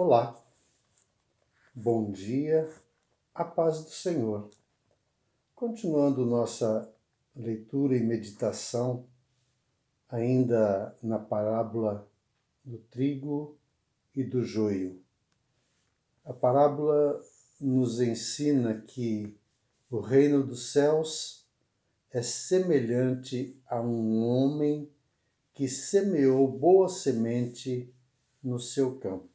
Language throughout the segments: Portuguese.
Olá, bom dia, a paz do Senhor. Continuando nossa leitura e meditação, ainda na parábola do trigo e do joio. A parábola nos ensina que o reino dos céus é semelhante a um homem que semeou boa semente no seu campo.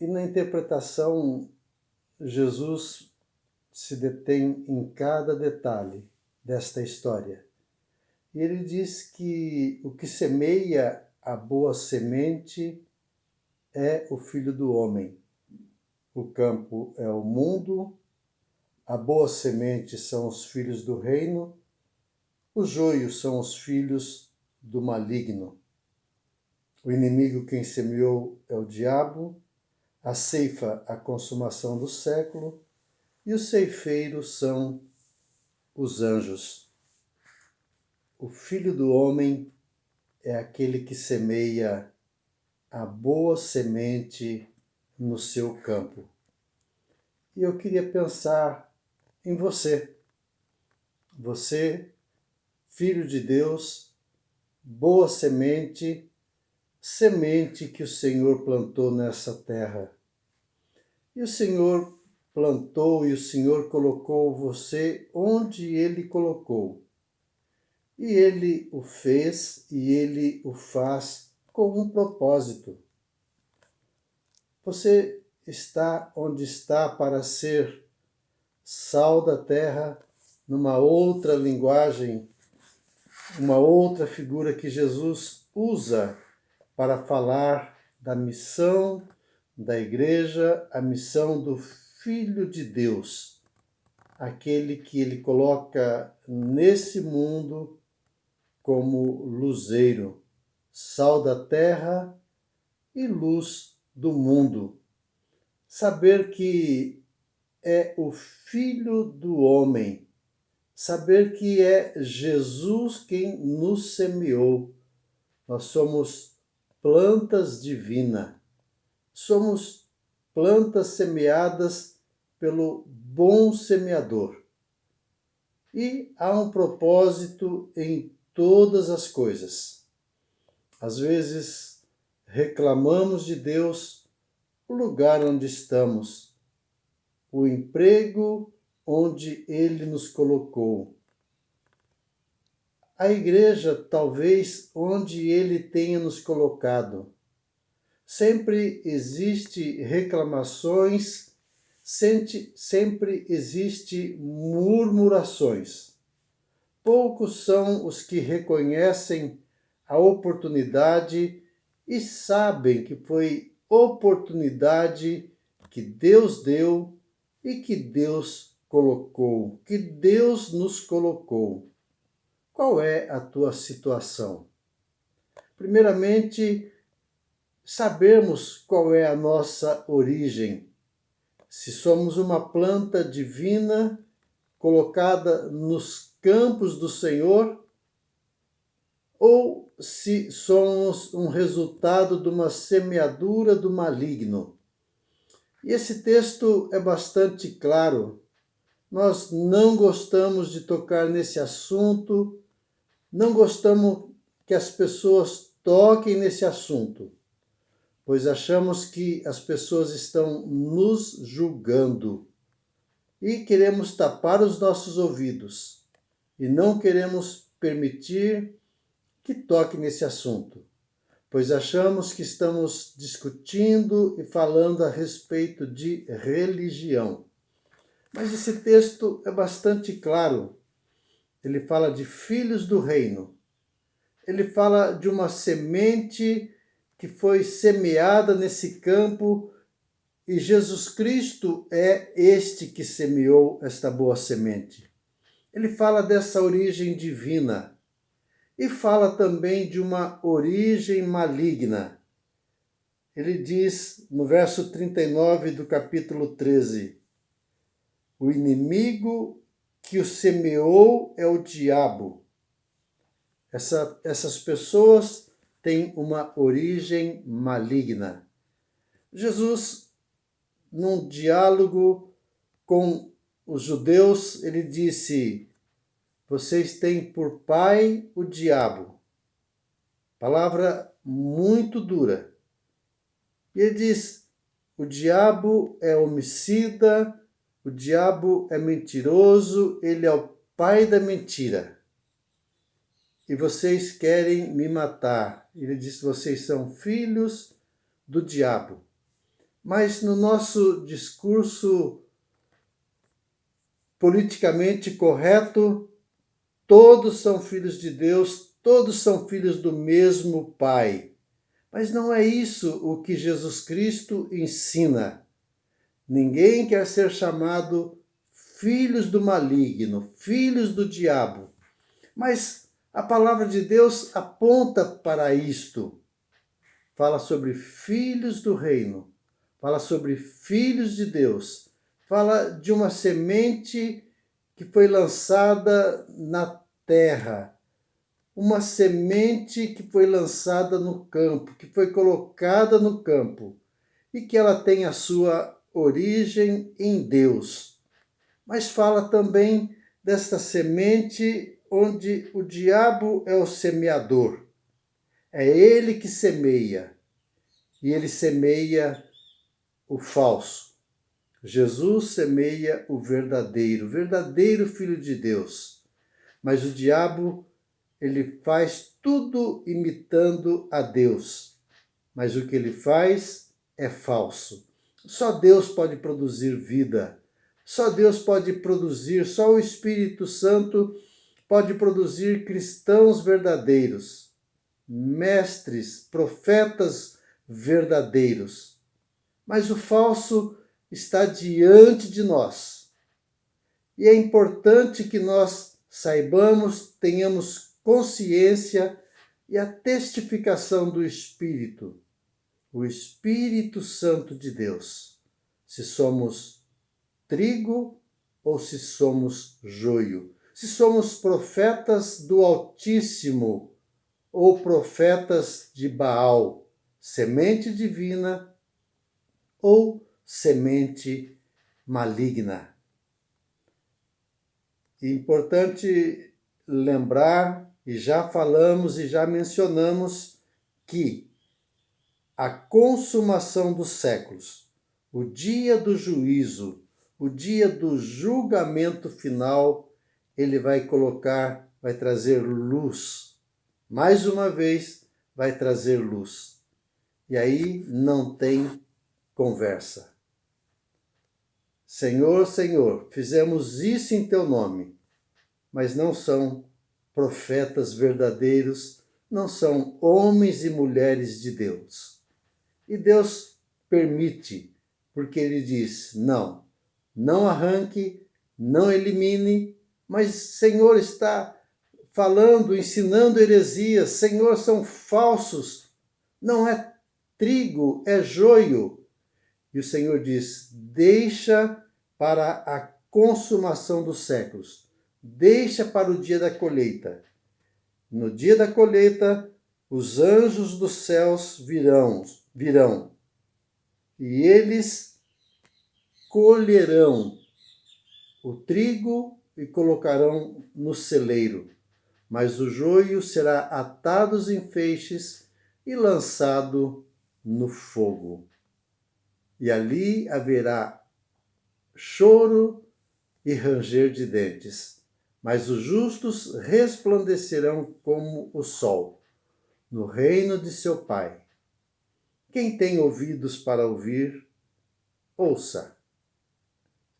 E na interpretação, Jesus se detém em cada detalhe desta história. E ele diz que o que semeia a boa semente é o Filho do Homem. O campo é o mundo, a boa semente são os filhos do reino, os joios são os filhos do maligno. O inimigo quem semeou é o diabo, a ceifa a consumação do século, e os ceifeiros são os anjos. O Filho do Homem é aquele que semeia a boa semente no seu campo. E eu queria pensar em você. Você, filho de Deus, boa semente, semente que o Senhor plantou nessa terra. E o Senhor plantou e o Senhor colocou você onde Ele colocou. E Ele o fez e Ele o faz com um propósito. Você está onde está para ser sal da terra, numa outra linguagem, uma outra figura que Jesus usa para falar da missão da igreja, a missão do Filho de Deus, aquele que ele coloca nesse mundo como luzeiro, sal da terra e luz do mundo. Saber que é o Filho do Homem, saber que é Jesus quem nos semeou. Nós somos plantas divinas, somos plantas semeadas pelo bom semeador. E há um propósito em todas as coisas. Às vezes reclamamos de Deus o lugar onde estamos, o emprego onde Ele nos colocou, a igreja talvez onde Ele tenha nos colocado. Sempre existe reclamações, sempre existe murmurações. Poucos são os que reconhecem a oportunidade e sabem que foi oportunidade que Deus deu e que Deus colocou, que Deus nos colocou. Qual é a tua situação? Primeiramente, sabermos qual é a nossa origem. Se somos uma planta divina colocada nos campos do Senhor, ou se somos um resultado de uma semeadura do maligno. E esse texto é bastante claro. Nós não gostamos de tocar nesse assunto, não gostamos que as pessoas toquem nesse assunto, pois achamos que as pessoas estão nos julgando e queremos tapar os nossos ouvidos e não queremos permitir que toque nesse assunto, pois achamos que estamos discutindo e falando a respeito de religião. Mas esse texto é bastante claro. Ele fala de filhos do reino. Ele fala de uma semente que foi semeada nesse campo e Jesus Cristo é este que semeou esta boa semente. Ele fala dessa origem divina e fala também de uma origem maligna. Ele diz no verso 39 do capítulo 13, o inimigo que o semeou é o diabo. Essas pessoas têm uma origem maligna. Jesus, num diálogo com os judeus, ele disse: vocês têm por pai o diabo. Palavra muito dura. E ele diz: o diabo é homicida, o diabo é mentiroso, ele é o pai da mentira. E vocês querem me matar. Ele diz: vocês são filhos do diabo. Mas no nosso discurso politicamente correto, todos são filhos de Deus, todos são filhos do mesmo Pai. Mas não é isso o que Jesus Cristo ensina. Ninguém quer ser chamado filhos do maligno, filhos do diabo. Mas a palavra de Deus aponta para isto. Fala sobre filhos do reino, fala sobre filhos de Deus, fala de uma semente que foi lançada na terra, uma semente que foi lançada no campo, que foi colocada no campo, e que ela tem a sua origem em Deus. Mas fala também desta semente onde o diabo é o semeador. É ele que semeia, e ele semeia o falso. Jesus semeia o verdadeiro Filho de Deus. Mas o diabo, ele faz tudo imitando a Deus. Mas o que ele faz é falso. Só Deus pode produzir vida. Só Deus pode produzir, só o Espírito Santo pode produzir cristãos verdadeiros, mestres, profetas verdadeiros. Mas o falso está diante de nós. E é importante que nós saibamos, tenhamos consciência e a testificação do Espírito, o Espírito Santo de Deus, se somos trigo ou se somos joio, se somos profetas do Altíssimo ou profetas de Baal, semente divina ou semente maligna. É importante lembrar, e já falamos e já mencionamos, que a consumação dos séculos, o dia do juízo, o dia do julgamento final, ele vai trazer luz. Mais uma vez, vai trazer luz. E aí não tem conversa. Senhor, Senhor, fizemos isso em teu nome, mas não são profetas verdadeiros, não são homens e mulheres de Deus. E Deus permite, porque ele diz: não, não arranque, não elimine, mas Senhor está falando, ensinando heresias, Senhor, são falsos, não é trigo, é joio. E o Senhor diz: deixa para a consumação dos séculos, deixa para o dia da colheita. No dia da colheita, os anjos dos céus virão, e eles colherão o trigo e colocarão no celeiro, mas o joio será atado em feixes e lançado no fogo. E ali haverá choro e ranger de dentes, mas os justos resplandecerão como o sol, no reino de seu Pai. Quem tem ouvidos para ouvir, ouça.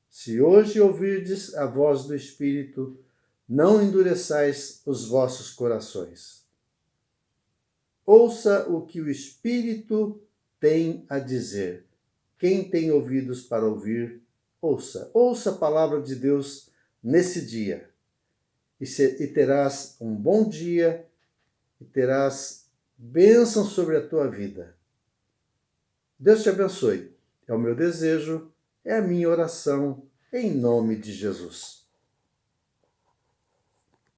Se hoje ouvirdes a voz do Espírito, não endureçais os vossos corações. Ouça o que o Espírito tem a dizer. Quem tem ouvidos para ouvir, ouça. Ouça a palavra de Deus nesse dia. E terás um bom dia, e terás bênção sobre a tua vida. Deus te abençoe. É o meu desejo, é a minha oração, em nome de Jesus.